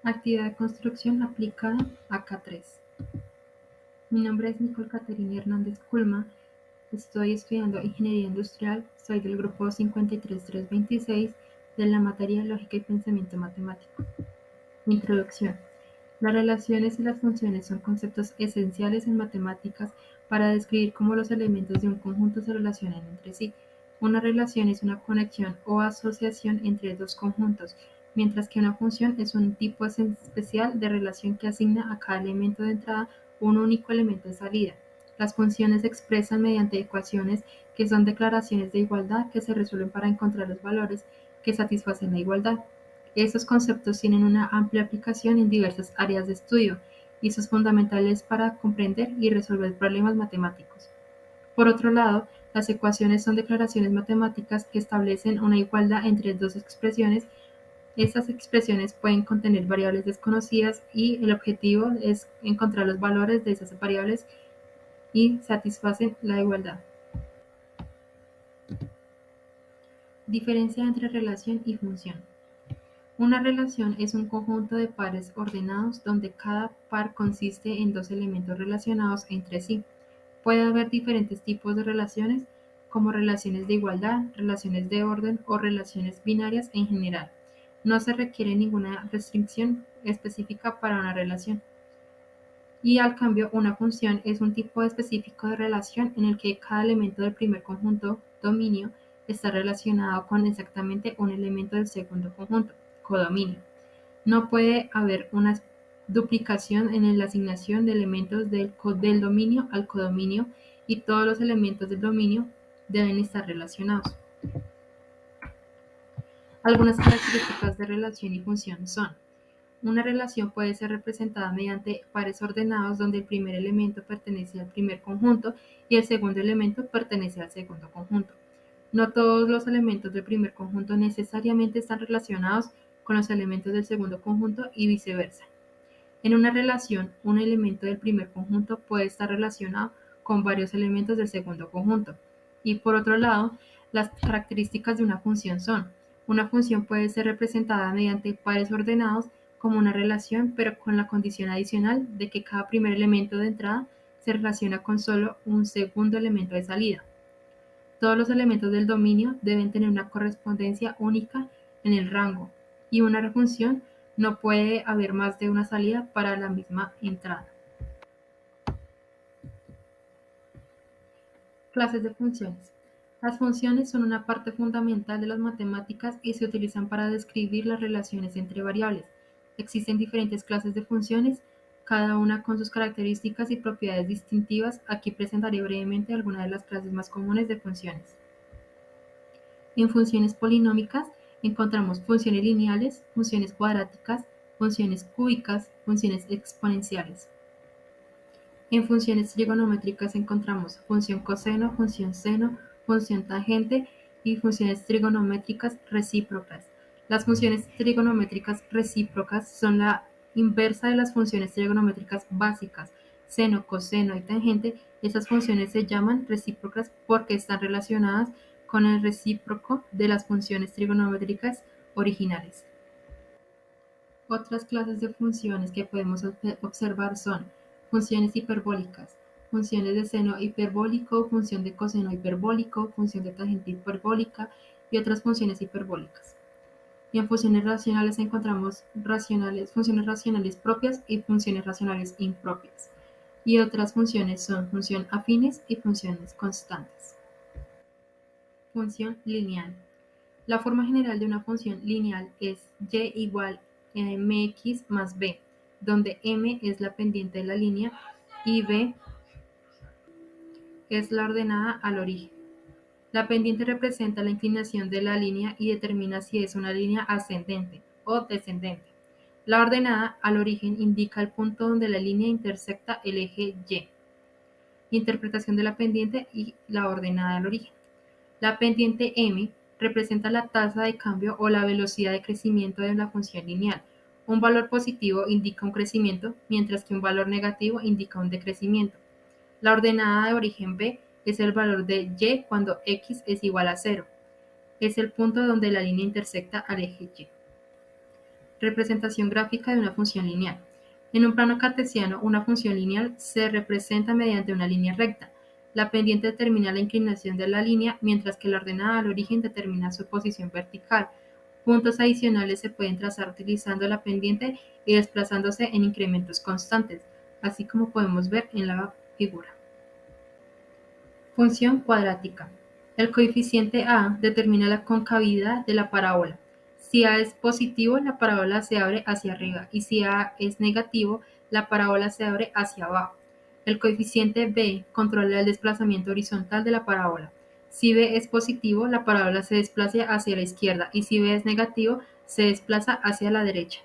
Actividad de construcción aplicada a K3. Mi nombre es Nicole Caterina Hernández Culma. Estoy estudiando Ingeniería Industrial. Soy del grupo 53326 de la materia Lógica y Pensamiento Matemático. Introducción. Las relaciones y las funciones son conceptos esenciales en matemáticas para describir cómo los elementos de un conjunto se relacionan entre sí. Una relación es una conexión o asociación entre dos conjuntos, mientras que una función es un tipo especial de relación que asigna a cada elemento de entrada un único elemento de salida. Las funciones se expresan mediante ecuaciones que son declaraciones de igualdad que se resuelven para encontrar los valores que satisfacen la igualdad. Estos conceptos tienen una amplia aplicación en diversas áreas de estudio y son fundamentales para comprender y resolver problemas matemáticos. Por otro lado, las ecuaciones son declaraciones matemáticas que establecen una igualdad entre dos expresiones. Estas expresiones pueden contener variables desconocidas y el objetivo es encontrar los valores de esas variables y satisfacen la igualdad. Diferencia entre relación y función. Una relación es un conjunto de pares ordenados donde cada par consiste en dos elementos relacionados entre sí. Puede haber diferentes tipos de relaciones, como relaciones de igualdad, relaciones de orden o relaciones binarias en general. No se requiere ninguna restricción específica para una relación. Y al cambio, una función es un tipo específico de relación en el que cada elemento del primer conjunto, dominio, está relacionado con exactamente un elemento del segundo conjunto, codominio. No puede haber una duplicación en la asignación de elementos del dominio al codominio y todos los elementos del dominio deben estar relacionados. Algunas características de relación y función son: una relación puede ser representada mediante pares ordenados donde el primer elemento pertenece al primer conjunto y el segundo elemento pertenece al segundo conjunto. No todos los elementos del primer conjunto necesariamente están relacionados con los elementos del segundo conjunto y viceversa. En una relación, un elemento del primer conjunto puede estar relacionado con varios elementos del segundo conjunto. Y por otro lado, las características de una función son: una función puede ser representada mediante pares ordenados como una relación, pero con la condición adicional de que cada primer elemento de entrada se relaciona con solo un segundo elemento de salida. Todos los elementos del dominio deben tener una correspondencia única en el rango, y una función no puede haber más de una salida para la misma entrada. Clases de funciones. Las funciones son una parte fundamental de las matemáticas y se utilizan para describir las relaciones entre variables. Existen diferentes clases de funciones, cada una con sus características y propiedades distintivas. Aquí presentaré brevemente algunas de las clases más comunes de funciones. En funciones polinómicas encontramos funciones lineales, funciones cuadráticas, funciones cúbicas, funciones exponenciales. En funciones trigonométricas encontramos función coseno, función seno, función tangente y funciones trigonométricas recíprocas. Las funciones trigonométricas recíprocas son la inversa de las funciones trigonométricas básicas. Seno, coseno y tangente, esas funciones se llaman recíprocas porque están relacionadas con el recíproco de las funciones trigonométricas originales. Otras clases de funciones que podemos observar son funciones hiperbólicas, funciones de seno hiperbólico, función de coseno hiperbólico, función de tangente hiperbólica y otras funciones hiperbólicas. Y en funciones racionales encontramos funciones racionales propias y funciones racionales impropias. Y otras funciones son funciones afines y funciones constantes. Función lineal. La forma general de una función lineal es y igual a mx más b, donde m es la pendiente de la línea y b es la ordenada al origen. La pendiente representa la inclinación de la línea y determina si es una línea ascendente o descendente. La ordenada al origen indica el punto donde la línea intersecta el eje y. Interpretación de la pendiente y la ordenada al origen. La pendiente m representa la tasa de cambio o la velocidad de crecimiento de la función lineal. Un valor positivo indica un crecimiento, mientras que un valor negativo indica un decrecimiento. La ordenada de origen b es el valor de y cuando x es igual a 0. Es el punto donde la línea intersecta al eje y. Representación gráfica de una función lineal. En un plano cartesiano, una función lineal se representa mediante una línea recta. La pendiente determina la inclinación de la línea, mientras que la ordenada al origen determina su posición vertical. Puntos adicionales se pueden trazar utilizando la pendiente y desplazándose en incrementos constantes, así como podemos ver en la figura. Función cuadrática. El coeficiente a determina la concavidad de la parábola. Si a es positivo, la parábola se abre hacia arriba, y si a es negativo, la parábola se abre hacia abajo. El coeficiente b controla el desplazamiento horizontal de la parábola. Si b es positivo, la parábola se desplaza hacia la izquierda, y si b es negativo, se desplaza hacia la derecha.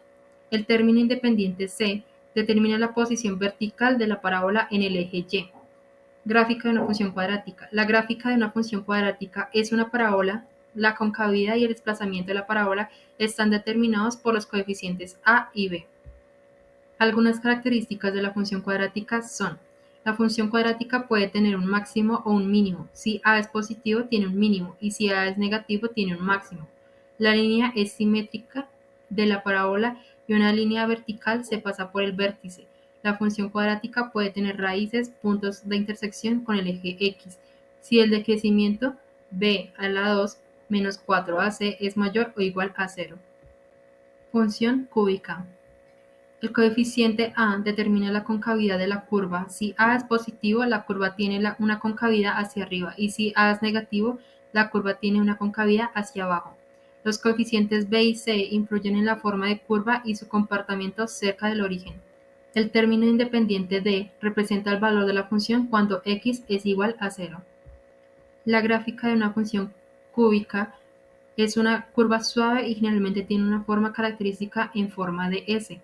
El término independiente c determina la posición vertical de la parábola en el eje y. Gráfica de una función cuadrática. La gráfica de una función cuadrática es una parábola. La concavidad y el desplazamiento de la parábola están determinados por los coeficientes a y b. Algunas características de la función cuadrática son: la función cuadrática puede tener un máximo o un mínimo. Si a es positivo, tiene un mínimo, y si a es negativo, tiene un máximo. La línea es simétrica de la parábola y una línea vertical se pasa por el vértice. La función cuadrática puede tener raíces, puntos de intersección con el eje x. Si el decrecimiento b a la 2 menos 4ac es mayor o igual a 0. Función cúbica. El coeficiente a determina la concavidad de la curva. Si a es positivo, la curva tiene una concavidad hacia arriba, y si a es negativo, la curva tiene una concavidad hacia abajo. Los coeficientes b y c influyen en la forma de curva y su comportamiento cerca del origen. El término independiente d representa el valor de la función cuando x es igual a 0. La gráfica de una función cúbica es una curva suave y generalmente tiene una forma característica en forma de S.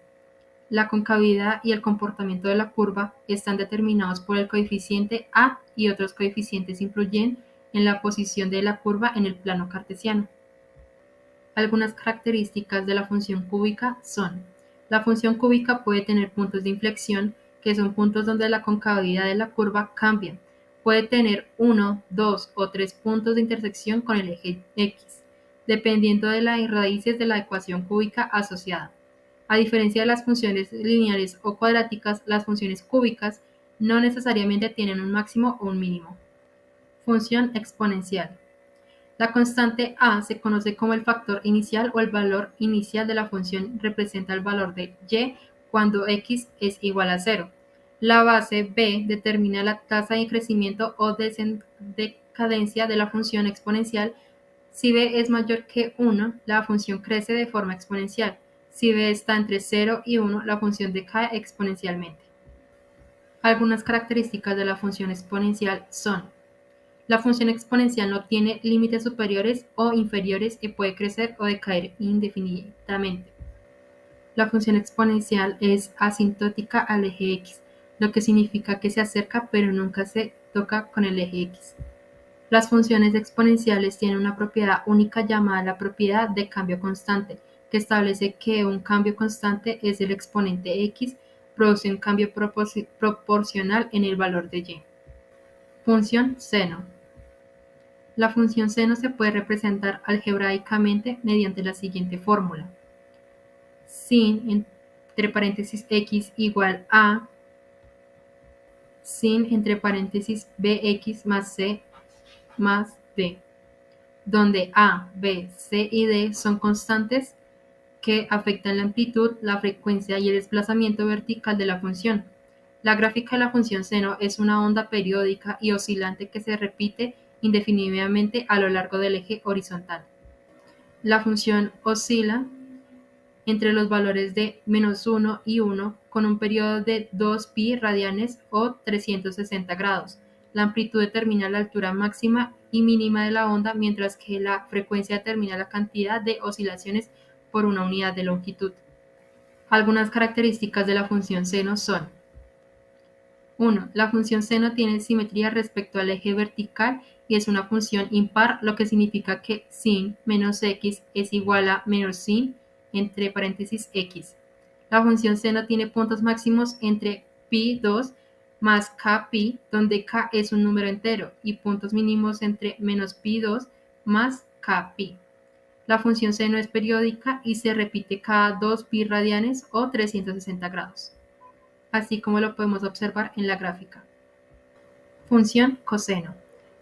La concavidad y el comportamiento de la curva están determinados por el coeficiente a, y otros coeficientes influyen en la posición de la curva en el plano cartesiano. Algunas características de la función cúbica son: la función cúbica puede tener puntos de inflexión, que son puntos donde la concavidad de la curva cambia. Puede tener 1, 2 o 3 puntos de intersección con el eje x, dependiendo de las raíces de la ecuación cúbica asociada. A diferencia de las funciones lineales o cuadráticas, las funciones cúbicas no necesariamente tienen un máximo o un mínimo. Función exponencial. La constante a se conoce como el factor inicial o el valor inicial de la función. Representa el valor de y cuando x es igual a 0. La base b determina la tasa de crecimiento o decadencia de la función exponencial. Si b es mayor que 1, la función crece de forma exponencial. Si b está entre 0 y 1, la función decae exponencialmente. Algunas características de la función exponencial son: la función exponencial no tiene límites superiores o inferiores y puede crecer o decaer indefinidamente. La función exponencial es asintótica al eje x, lo que significa que se acerca pero nunca se toca con el eje x. Las funciones exponenciales tienen una propiedad única llamada la propiedad de cambio constante, que establece que un cambio constante es el exponente x produce un cambio proporcional en el valor de y. Función seno. La función seno se puede representar algebraicamente mediante la siguiente fórmula: sin entre paréntesis x igual a sin entre paréntesis bx más c más d, donde a, b, c y d son constantes que afectan la amplitud, la frecuencia y el desplazamiento vertical de la función. La gráfica de la función seno es una onda periódica y oscilante que se repite indefinidamente a lo largo del eje horizontal. La función oscila entre los valores de -1 y 1 con un periodo de 2π radianes o 360 grados. La amplitud determina la altura máxima y mínima de la onda, mientras que la frecuencia determina la cantidad de oscilaciones por una unidad de longitud. Algunas características de la función seno son: 1. La función seno tiene simetría respecto al eje vertical y es una función impar, lo que significa que sin menos x es igual a menos sin entre paréntesis x. La función seno tiene puntos máximos entre π2 más kπ, donde k es un número entero, y puntos mínimos entre menos π2 más kπ. La función seno es periódica y se repite cada 2 pi radianes o 360 grados, así como lo podemos observar en la gráfica. Función coseno.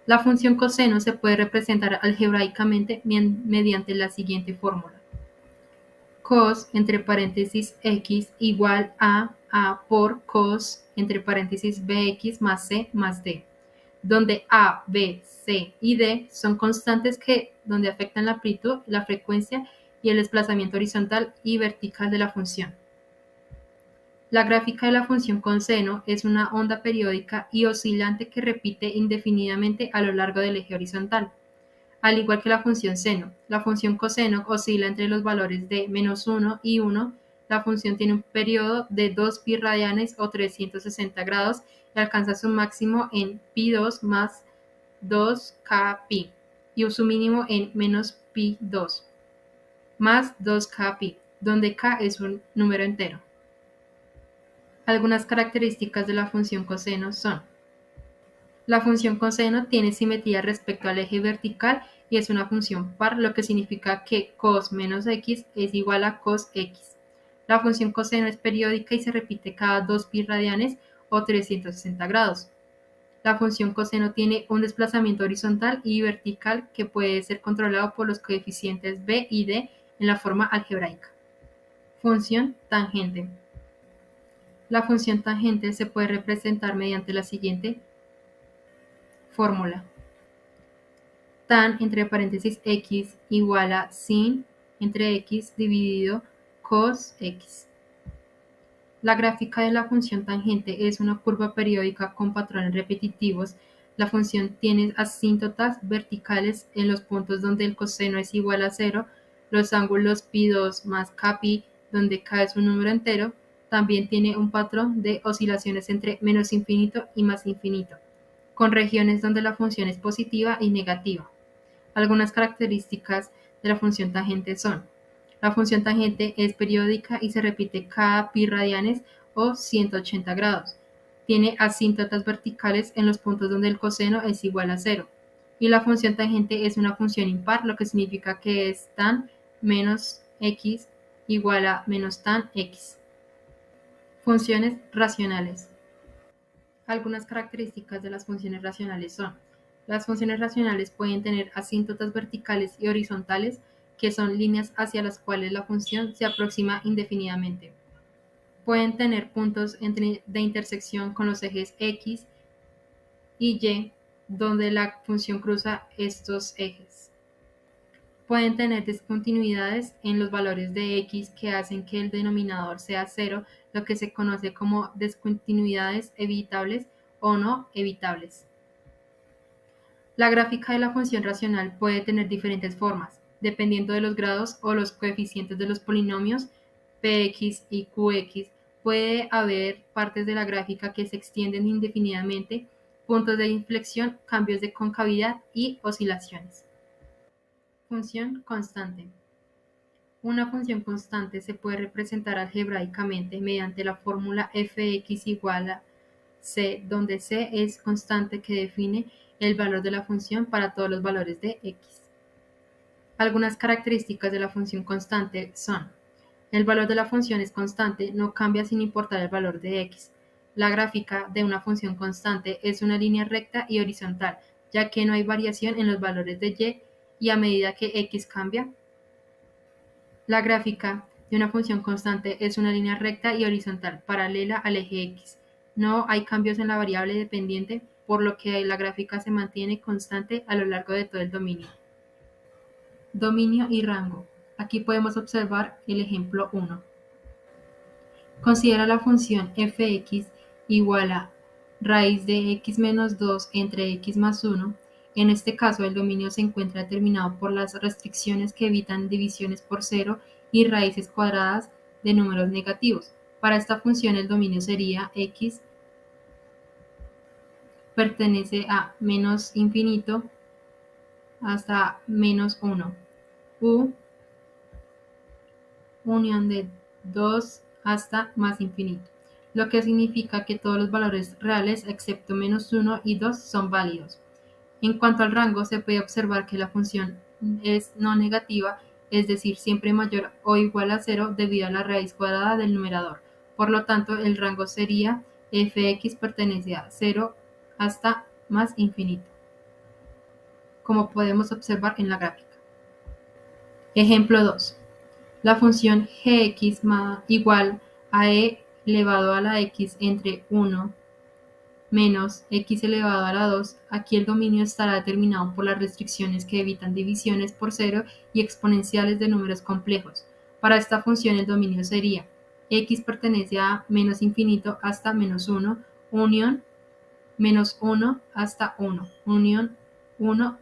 La función coseno se puede representar algebraicamente mediante la siguiente fórmula. Cos entre paréntesis x igual a por cos entre paréntesis bx más c más d, donde a, b, c y d son constantes donde afectan la amplitud, la frecuencia y el desplazamiento horizontal y vertical de la función. La gráfica de la función coseno es una onda periódica y oscilante que repite indefinidamente a lo largo del eje horizontal. Al igual que la función seno, la función coseno oscila entre los valores de -1 y 1. La función tiene un periodo de 2 pi radianes o 360 grados y alcanza su máximo en pi2 más 2k pi y su mínimo en menos pi2 más 2k pi, donde k es un número entero. Algunas características de la función coseno son: la función coseno tiene simetría respecto al eje vertical y es una función par, lo que significa que cos menos x es igual a cos x. La función coseno es periódica y se repite cada 2 pi radianes o 360 grados. La función coseno tiene un desplazamiento horizontal y vertical que puede ser controlado por los coeficientes b y d en la forma algebraica. Función tangente. La función tangente se puede representar mediante la siguiente fórmula. Tan entre paréntesis x igual a sin entre x dividido cos x. La gráfica de la función tangente es una curva periódica con patrones repetitivos. La función tiene asíntotas verticales en los puntos donde el coseno es igual a 0, los ángulos pi2 más kpi, donde k es un número entero. También tiene un patrón de oscilaciones entre menos infinito y más infinito, con regiones donde la función es positiva y negativa. Algunas características de la función tangente son: la función tangente es periódica y se repite cada pi radianes o 180 grados. Tiene asíntotas verticales en los puntos donde el coseno es igual a 0. Y la función tangente es una función impar, lo que significa que es tan menos x igual a menos tan x. Funciones racionales. Algunas características de las funciones racionales son: las funciones racionales pueden tener asíntotas verticales y horizontales, que son líneas hacia las cuales la función se aproxima indefinidamente. Pueden tener puntos de intersección con los ejes x y y, donde la función cruza estos ejes. Pueden tener discontinuidades en los valores de x que hacen que el denominador sea 0, lo que se conoce como discontinuidades evitables o no evitables. La gráfica de la función racional puede tener diferentes formas, dependiendo de los grados o los coeficientes de los polinomios px y qx. Puede haber partes de la gráfica que se extienden indefinidamente, puntos de inflexión, cambios de concavidad y oscilaciones. Función constante. Una función constante se puede representar algebraicamente mediante la fórmula fx igual a c, donde c es constante que define el valor de la función para todos los valores de x. Algunas características de la función constante son: el valor de la función es constante, no cambia sin importar el valor de x. La gráfica de una función constante es una línea recta y horizontal, ya que no hay variación en los valores de y a medida que x cambia. La gráfica de una función constante es una línea recta y horizontal, paralela al eje x. No hay cambios en la variable dependiente, por lo que la gráfica se mantiene constante a lo largo de todo el dominio. Dominio y rango. Aquí podemos observar el ejemplo 1. Considera la función fx igual a raíz de x menos 2 entre x más 1. En este caso, el dominio se encuentra determinado por las restricciones que evitan divisiones por 0 y raíces cuadradas de números negativos. Para esta función, el dominio sería x pertenece a menos infinito hasta menos 1, u unión de 2 hasta más infinito, lo que significa que todos los valores reales excepto menos 1 y 2 son válidos. En cuanto al rango, se puede observar que la función es no negativa es decir, siempre mayor o igual a 0 debido a la raíz cuadrada del numerador. Por lo tanto, el rango sería fx pertenece a 0 hasta más infinito, como podemos observar en la gráfica. Ejemplo 2. La función gx igual a e elevado a la x entre 1 menos x elevado a la 2, aquí el dominio estará determinado por las restricciones que evitan divisiones por cero y exponenciales de números complejos. Para esta función el dominio sería x pertenece a menos infinito hasta menos 1, unión menos 1 hasta 1, unión 1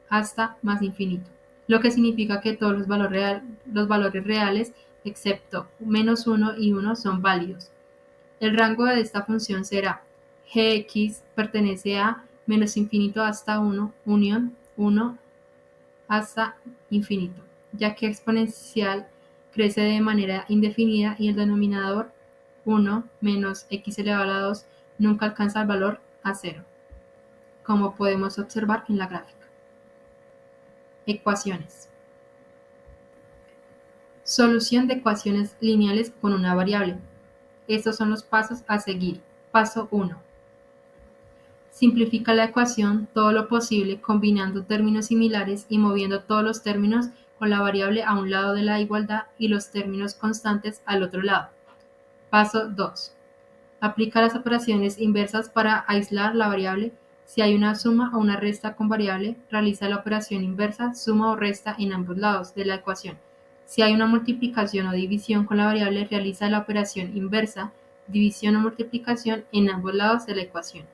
hasta más infinito, lo que significa que todos los valores reales excepto menos 1 y 1 son válidos. El rango de esta función será gx pertenece a menos infinito hasta 1, unión 1 hasta infinito, ya que exponencial crece de manera indefinida y el denominador 1 menos x elevado a la 2 nunca alcanza el valor a 0, como podemos observar en la gráfica. Ecuaciones. Solución de ecuaciones lineales con una variable. Estos son los pasos a seguir. Paso 1. Simplifica la ecuación todo lo posible combinando términos similares y moviendo todos los términos con la variable a un lado de la igualdad y los términos constantes al otro lado. Paso 2. Aplica las operaciones inversas para aislar la variable. Si hay una suma o una resta con variable, realiza la operación inversa, suma o resta en ambos lados de la ecuación. Si hay una multiplicación o división con la variable, realiza la operación inversa, división o multiplicación en ambos lados de la ecuación.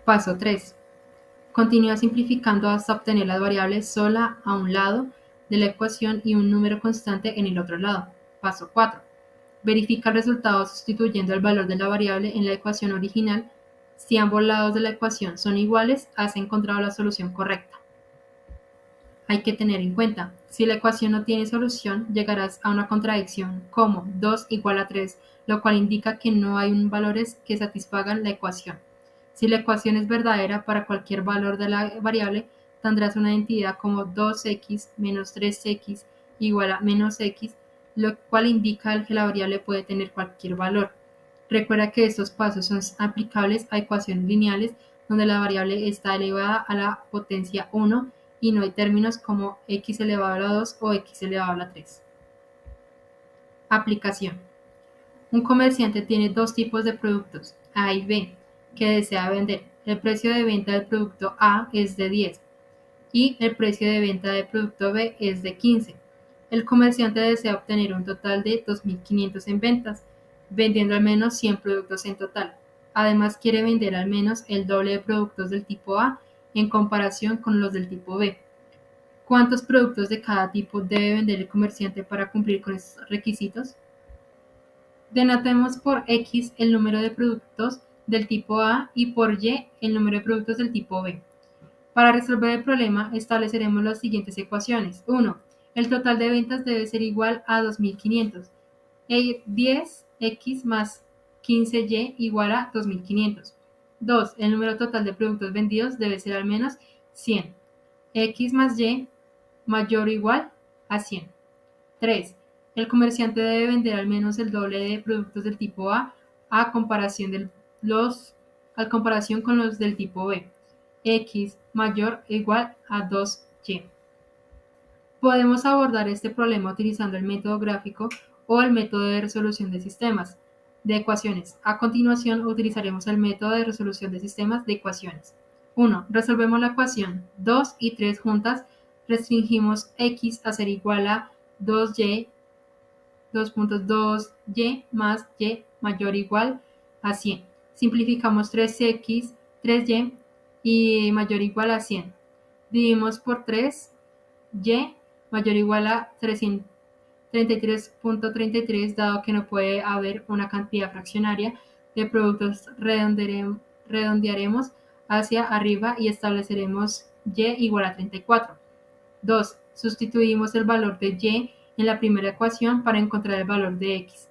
Paso 3. Continúa simplificando hasta obtener la variable sola a un lado de la ecuación y un número constante en el otro lado. Paso 4. Verifica el resultado sustituyendo el valor de la variable en la ecuación original. Si ambos lados de la ecuación son iguales, has encontrado la solución correcta. Hay que tener en cuenta, si la ecuación no tiene solución, llegarás a una contradicción como 2 igual a 3, lo cual indica que no hay valores que satisfagan la ecuación. Si la ecuación es verdadera para cualquier valor de la variable, tendrás una identidad como 2x menos 3x igual a menos x, lo cual indica que la variable puede tener cualquier valor. Recuerda que estos pasos son aplicables a ecuaciones lineales donde la variable está elevada a la potencia 1 y no hay términos como x elevado a la 2 o x elevado a la 3. Aplicación. Un comerciante tiene dos tipos de productos, A y B, que desea vender. El precio de venta del producto A es de 10 y el precio de venta del producto B es de 15. El comerciante desea obtener un total de 2.500 en ventas, vendiendo al menos 100 productos en total. Además, quiere vender al menos el doble de productos del tipo A en comparación con los del tipo B. ¿Cuántos productos de cada tipo debe vender el comerciante para cumplir con estos requisitos? Denotemos por X el número de productos del tipo A y por Y el número de productos del tipo B. Para resolver el problema, estableceremos las siguientes ecuaciones. 1. El total de ventas debe ser igual a 2.500. 10x más 15y igual a 2.500. 2. El número total de productos vendidos debe ser al menos 100. X más y mayor o igual a 100. 3. El comerciante debe vender al menos el doble de productos del tipo A comparación con los del tipo B. X mayor o igual a 2y. Podemos abordar este problema utilizando el método gráfico o el método de resolución de sistemas de ecuaciones. A continuación, utilizaremos el método de resolución de sistemas de ecuaciones. 1. Resolvemos la ecuación 2 y 3 juntas. Restringimos x a ser igual a 2y, 2.2y más y mayor o igual a 100. Simplificamos 3x, 3y y mayor o igual a 100. Dividimos por 3, y mayor o igual a 333.33, dado que no puede haber una cantidad fraccionaria de productos, redondearemos hacia arriba y estableceremos y igual a 34. 2. Sustituimos el valor de y en la primera ecuación para encontrar el valor de x.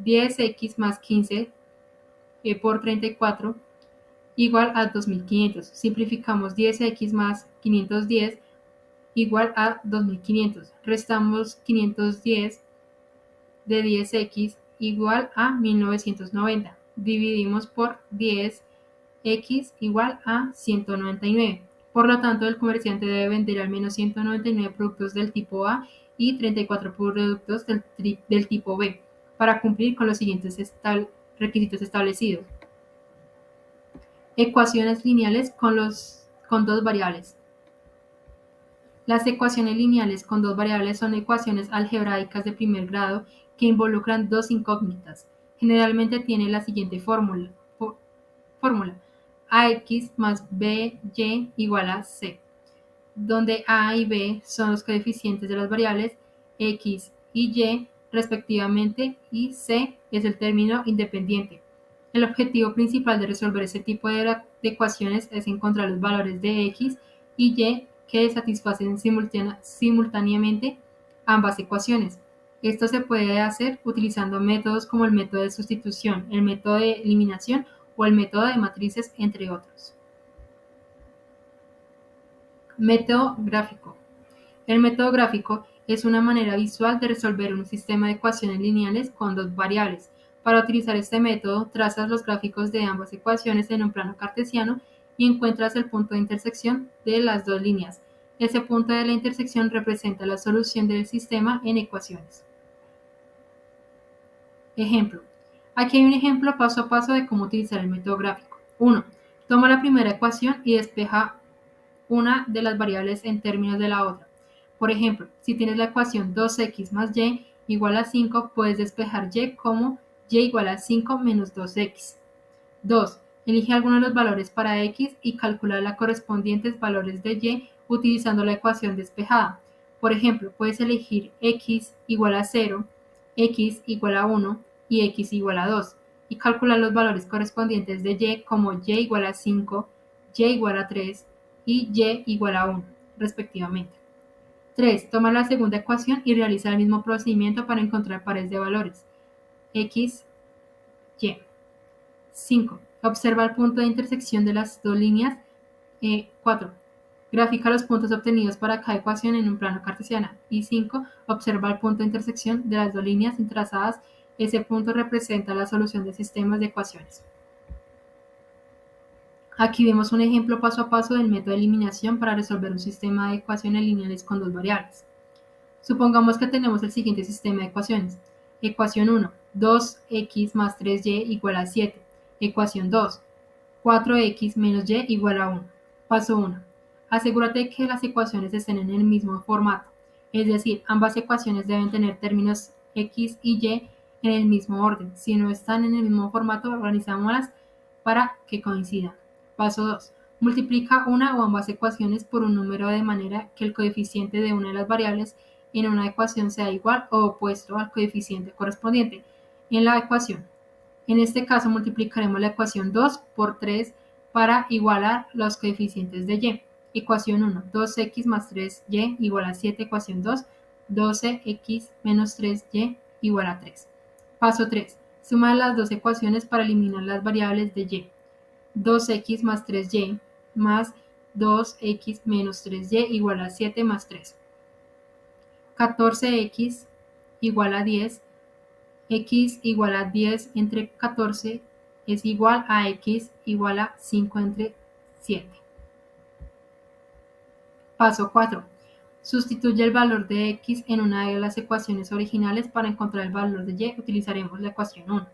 10x más 15 por 34 igual a 2.500. Simplificamos 10x más 510 igual a 2500. Restamos 510 de 10x igual a 1990. Dividimos por 10x igual a 199. Por lo tanto, el comerciante debe vender al menos 199 productos del tipo A y 34 productos del tipo B para cumplir con los siguientes requisitos establecidos. Ecuaciones lineales con dos variables. Las ecuaciones lineales con dos variables son ecuaciones algebraicas de primer grado que involucran dos incógnitas. Generalmente tiene la siguiente fórmula: ax más by igual a c, donde a y b son los coeficientes de las variables x y y respectivamente y c es el término independiente. El objetivo principal de resolver este tipo de ecuaciones es encontrar los valores de x y y que satisfacen simultáneamente ambas ecuaciones. Esto se puede hacer utilizando métodos como el método de sustitución, el método de eliminación o el método de matrices, entre otros. Método gráfico. El método gráfico es una manera visual de resolver un sistema de ecuaciones lineales con dos variables. Para utilizar este método, trazas los gráficos de ambas ecuaciones en un plano cartesiano y encuentras el punto de intersección de las dos líneas. Ese punto de la intersección representa la solución del sistema en ecuaciones. Ejemplo. Aquí hay un ejemplo paso a paso de cómo utilizar el método gráfico. 1. Toma la primera ecuación y despeja una de las variables en términos de la otra. Por ejemplo, si tienes la ecuación 2x más y igual a 5, puedes despejar y como y igual a 5 menos 2x. 2. Elige alguno de los valores para x y calcula los correspondientes valores de y utilizando la ecuación despejada. Por ejemplo, puedes elegir x igual a 0, x igual a 1 y x igual a 2 y calcular los valores correspondientes de y como y igual a 5, y igual a 3 y y igual a 1, respectivamente. 3. Toma la segunda ecuación y realiza el mismo procedimiento para encontrar pares de valores x, y. 5. Observa el punto de intersección de las dos líneas. 4. Grafica los puntos obtenidos para cada ecuación en un plano cartesiano. Y 5. Observa el punto de intersección de las dos líneas trazadas. Ese punto representa la solución de sistemas de ecuaciones. Aquí vemos un ejemplo paso a paso del método de eliminación para resolver un sistema de ecuaciones lineales con dos variables. Supongamos que tenemos el siguiente sistema de ecuaciones. Ecuación 1, 2x más 3y igual a 7. Ecuación 2, 4x menos y igual a 1. Paso 1. Asegúrate de que las ecuaciones estén en el mismo formato, es decir, ambas ecuaciones deben tener términos x y y en el mismo orden. Si no están en el mismo formato, organizámoslas para que coincidan. Paso 2. Multiplica una o ambas ecuaciones por un número de manera que el coeficiente de una de las variables en una ecuación sea igual o opuesto al coeficiente correspondiente en la ecuación. En este caso multiplicaremos la ecuación 2 por 3 para igualar los coeficientes de y. Ecuación 1, 2x más 3y igual a 7. Ecuación 2, 12x menos 3y igual a 3. Paso 3. Suma las dos ecuaciones para eliminar las variables de y. 2x más 3y más 2x menos 3y igual a 7 más 3. 14x igual a 10. X igual a 10 entre 14 es igual a x igual a 5 entre 7. Paso 4. Sustituye el valor de x en una de las ecuaciones originales para encontrar el valor de y. Utilizaremos la ecuación 1.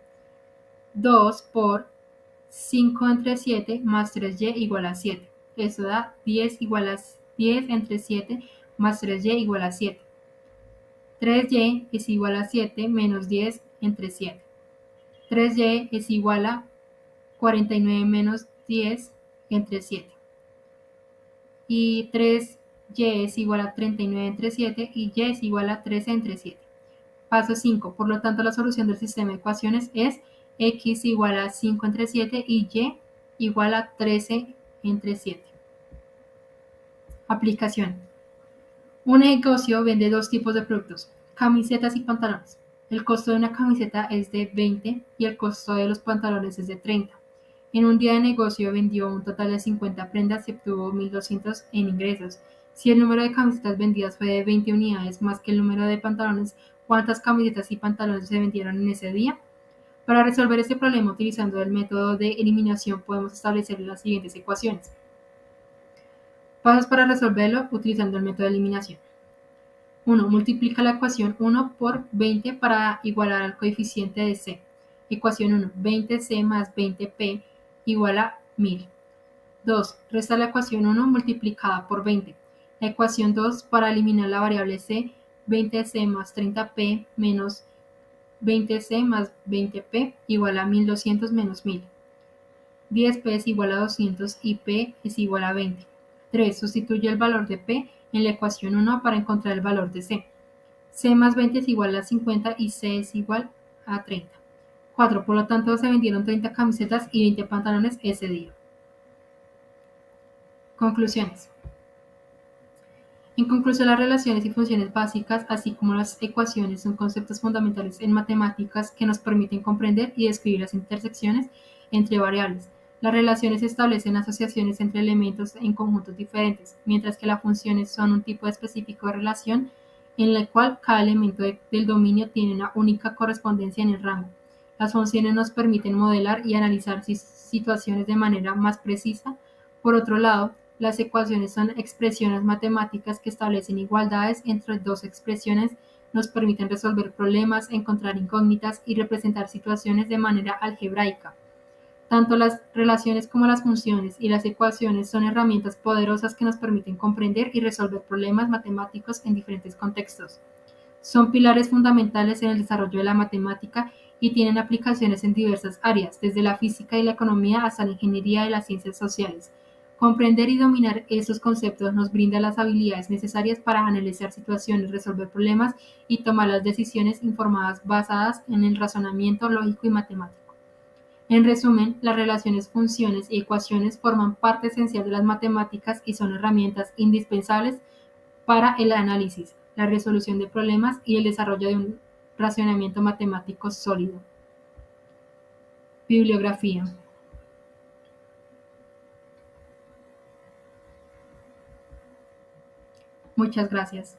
2 por 5 entre 7 más 3y igual a 7. Eso da 10 igual a 10 entre 7 más 3y igual a 7. 3y es igual a 7 menos 10 entre 7. 3y es igual a 49 menos 10 entre 7. Y 3y es igual a 39 entre 7 y y es igual a 13 entre 7. Paso 5. Por lo tanto, la solución del sistema de ecuaciones es x igual a 5 entre 7 y y igual a 13 entre 7. Aplicación. Un negocio vende dos tipos de productos, camisetas y pantalones. El costo de una camiseta es de 20 y el costo de los pantalones es de 30. En un día de negocio vendió un total de 50 prendas y obtuvo 1.200 en ingresos. Si el número de camisetas vendidas fue de 20 unidades más que el número de pantalones, ¿cuántas camisetas y pantalones se vendieron en ese día? Para resolver este problema utilizando el método de eliminación podemos establecer las siguientes ecuaciones. Pasos para resolverlo utilizando el método de eliminación. 1. Multiplica la ecuación 1 por 20 para igualar al coeficiente de C. Ecuación 1. 20C más 20P igual a 1000. 2. Resta la ecuación 1 multiplicada por 20. La ecuación 2 para eliminar la variable C, 20C más 30P menos 20C más 20P igual a 1200 menos 1000. 10P es igual a 200 y P es igual a 20. 3. Sustituye el valor de P en la ecuación 1 para encontrar el valor de C. C más 20 es igual a 50 y C es igual a 30. 4. Por lo tanto, se vendieron 30 camisetas y 20 pantalones ese día. Conclusiones. En conclusión, las relaciones y funciones básicas, así como las ecuaciones, son conceptos fundamentales en matemáticas que nos permiten comprender y describir las intersecciones entre variables. Las relaciones establecen asociaciones entre elementos en conjuntos diferentes, mientras que las funciones son un tipo específico de relación en la cual cada elemento del dominio tiene una única correspondencia en el rango. Las funciones nos permiten modelar y analizar situaciones de manera más precisa. Por otro lado, las ecuaciones son expresiones matemáticas que establecen igualdades entre dos expresiones, nos permiten resolver problemas, encontrar incógnitas y representar situaciones de manera algebraica. Tanto las relaciones como las funciones y las ecuaciones son herramientas poderosas que nos permiten comprender y resolver problemas matemáticos en diferentes contextos. Son pilares fundamentales en el desarrollo de la matemática y tienen aplicaciones en diversas áreas, desde la física y la economía hasta la ingeniería y las ciencias sociales. Comprender y dominar estos conceptos nos brinda las habilidades necesarias para analizar situaciones, resolver problemas y tomar las decisiones informadas basadas en el razonamiento lógico y matemático. En resumen, las relaciones, funciones y ecuaciones forman parte esencial de las matemáticas y son herramientas indispensables para el análisis, la resolución de problemas y el desarrollo de un razonamiento matemático sólido. Bibliografía. Muchas gracias.